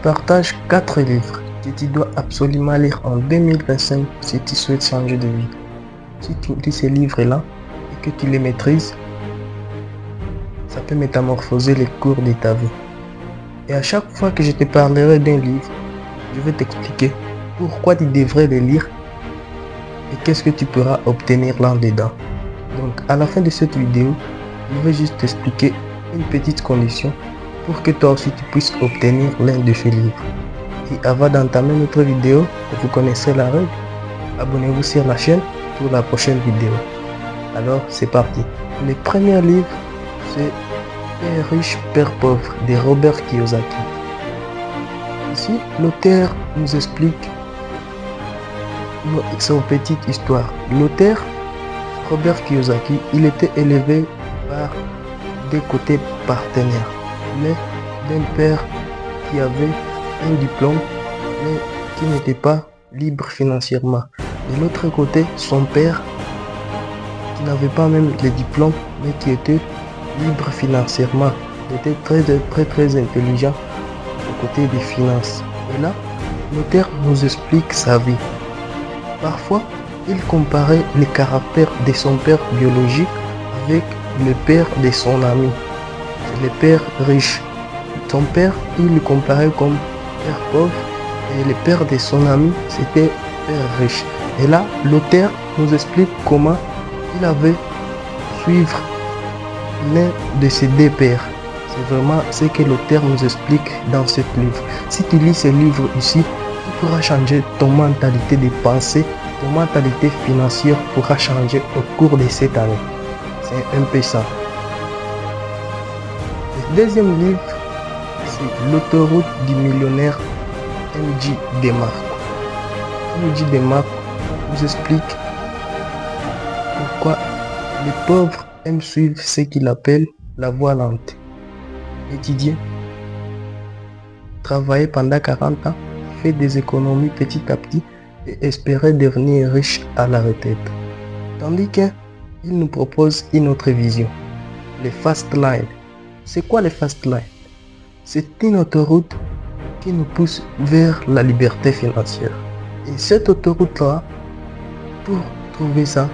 partage 4 livres que tu dois absolument lire en 2025 si tu souhaites changer de vie. Si tu lis ces livres-là et que tu les maîtrises, ça peut métamorphoser les cours de ta vie. Et à chaque fois que je te parlerai d'un livre, je vais t'expliquer pourquoi tu devrais le lire et qu'est-ce que tu pourras obtenir là-dedans. Donc à la fin de cette vidéo, je vais juste t'expliquer une petite condition pour que toi aussi tu puisses obtenir l'un de ces livres. Et avant d'entamer notre vidéo, vous connaissez la règle, abonnez-vous sur la chaîne pour la prochaine vidéo. Alors c'est parti. Le premier livre, c'est Père riche, Père pauvre de Robert Kiyosaki. Ici, l'auteur nous explique son petite histoire. L'auteur, Robert Kiyosaki, il était élevé par des côtés partenaires, mais d'un père qui avait un diplôme, mais qui n'était pas libre financièrement. De l'autre côté, son père, qui n'avait pas même le diplôme, mais qui était libre financièrement. Il était très intelligent au côté des finances. Et là, l'auteur nous explique sa vie. Parfois, il comparait le caractère de son père biologique avec le père de son ami, le père riche. Son père, il le comparait comme père pauvre et le père de son ami, c'était père riche. Et là, l'auteur nous explique comment il avait suivre l'un de ces deux pères. C'est vraiment ce que l'auteur nous explique dans ce livre. Si tu lis ce livre ici, tu pourras changer ton mentalité de pensée, ton mentalité financière pourra changer au cours de cette année. C'est un peu ça. Le deuxième livre, c'est L'autoroute du millionnaire M.J. DeMarco. M.J. DeMarco nous explique pourquoi les pauvres aiment suivre ce qu'il appelle la voie lente. Étudier, travailler pendant 40 ans, faire des économies petit à petit et espérer devenir riche à la retraite. Tandis qu'il nous propose une autre vision, le fast line. C'est quoi le fast line? C'est une autoroute qui nous pousse vers la liberté financière. Et cette autoroute-là, pour trouver ça,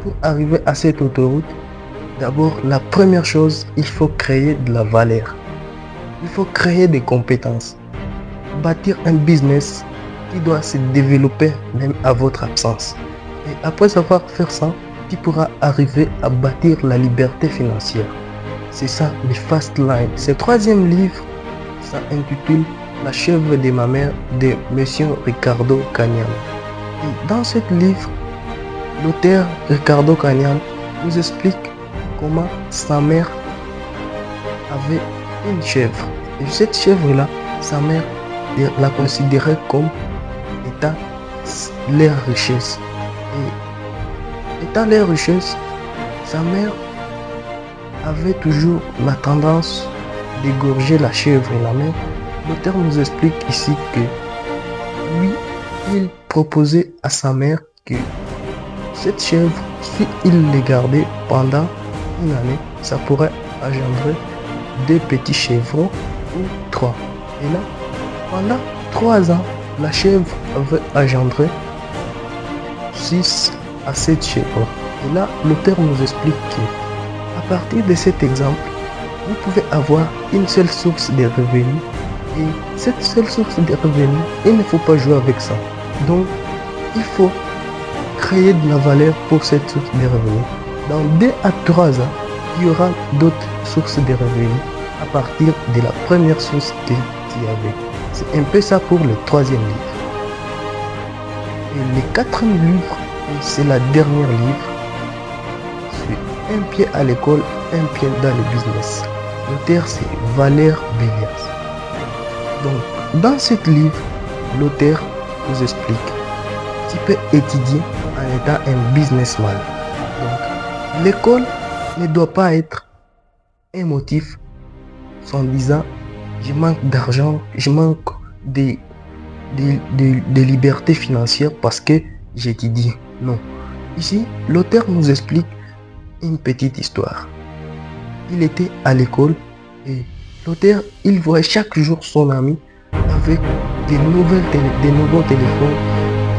pour arriver à cette autoroute, d'abord, la première chose, il faut créer de la valeur. Il faut créer des compétences. Bâtir un business qui doit se développer même à votre absence. Et après avoir fait ça, tu pourras arriver à bâtir la liberté financière. C'est ça, le fast line. Ce troisième livre, ça intitule La chèvre de ma mère de Monsieur Ricardo Cagnan. Et dans ce livre, l'auteur Ricardo Cagnan nous explique comment sa mère avait une chèvre. Et cette chèvre-là, sa mère la considérait comme étant leur richesse. Et étant leur richesse, sa mère avait toujours la tendance d'égorger la chèvre et la mère. L'auteur nous explique ici que lui, il proposait à sa mère que cette chèvre, si il les gardait pendant une année, ça pourrait engendrer 2 petits chèvrons ou 3. Et là, pendant 3 ans, la chèvre avait engendré 6 à 7 chèvrons. Et là, l'auteur nous explique que, à partir de cet exemple, vous pouvez avoir une seule source de revenus. Et cette seule source de revenus, il ne faut pas jouer avec ça. Donc, il faut créer de la valeur pour cette source de revenus. Dans 2 à 3 ans, il y aura d'autres sources de revenus à partir de la première source que tu avais. C'est un peu ça pour le troisième livre. Et le quatrième livre, c'est la dernière livre. C'est Un pied à l'école, un pied dans le business. L'auteur, c'est Valère Bélias. Donc, dans ce livre, l'auteur nous explique tu peux étudier en étant un businessman. Donc, l'école ne doit pas être un motif en disant je manque d'argent, je manque de liberté financière parce que j'étudie. Non. Ici, l'auteur nous explique une petite histoire. Il était à l'école et l'auteur, il voyait chaque jour son ami avec des nouveaux téléphones,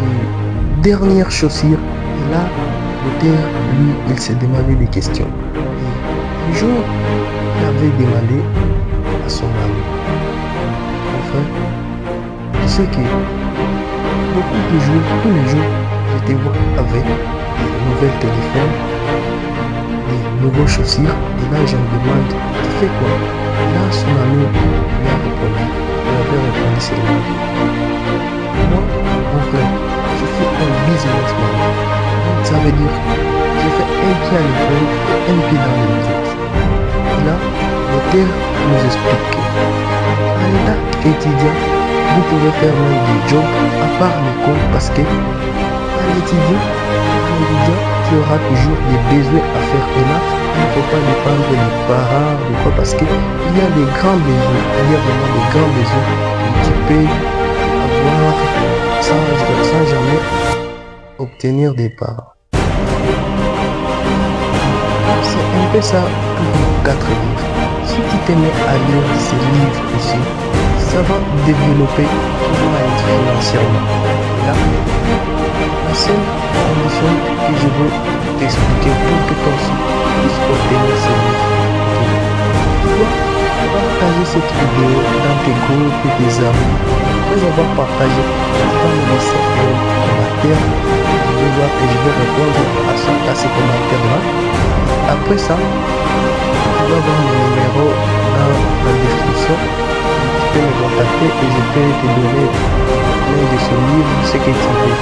des dernières chaussures. Et là, l'auteur, lui, il s'est demandé des questions. Et un jour, il avait demandé à son ami, enfin, tu sais que beaucoup de jours, tous les jours, je te vois avec des nouveaux téléphones, des nouveaux chaussures. Et là, je me demande, tu fais quoi? Et là, son ami lui a répondu. Il avait répondu seulement. Moi, mon frère, je suis un businessman. Ça veut dire que je fais un pied à l'école et un pied dans le business. Et là, l'auteur nous explique qu'en état étudiant, vous pouvez faire même des jobs à part l'école parce que en étudiant, tu auras toujours des besoins à faire. Et là, il ne faut pas dépendre des parents, de quoi, parce qu'il y a des grands besoins. Il y a vraiment des grands besoins que tu peux avoir sans jamais obtenir des parents. C'est un peu ça pour nos 4 livres. Si tu te mets à lire ces livres ici, ça va développer comment être financièrement. Et là, la seule condition que je veux t'expliquer pour que toi aussi puisses obtenir ces livres, tu dois partager cette vidéo dans tes groupes et tes amis. Après avoir partagé, tu vas me laisser un commentaire. Je vais voir et je vais répondre à ces commentaires-là. Après ça, tu vas voir mon numéro dans la description. Tu peux me contacter et je peux te donner l'un de ce livre, ce que tu veux.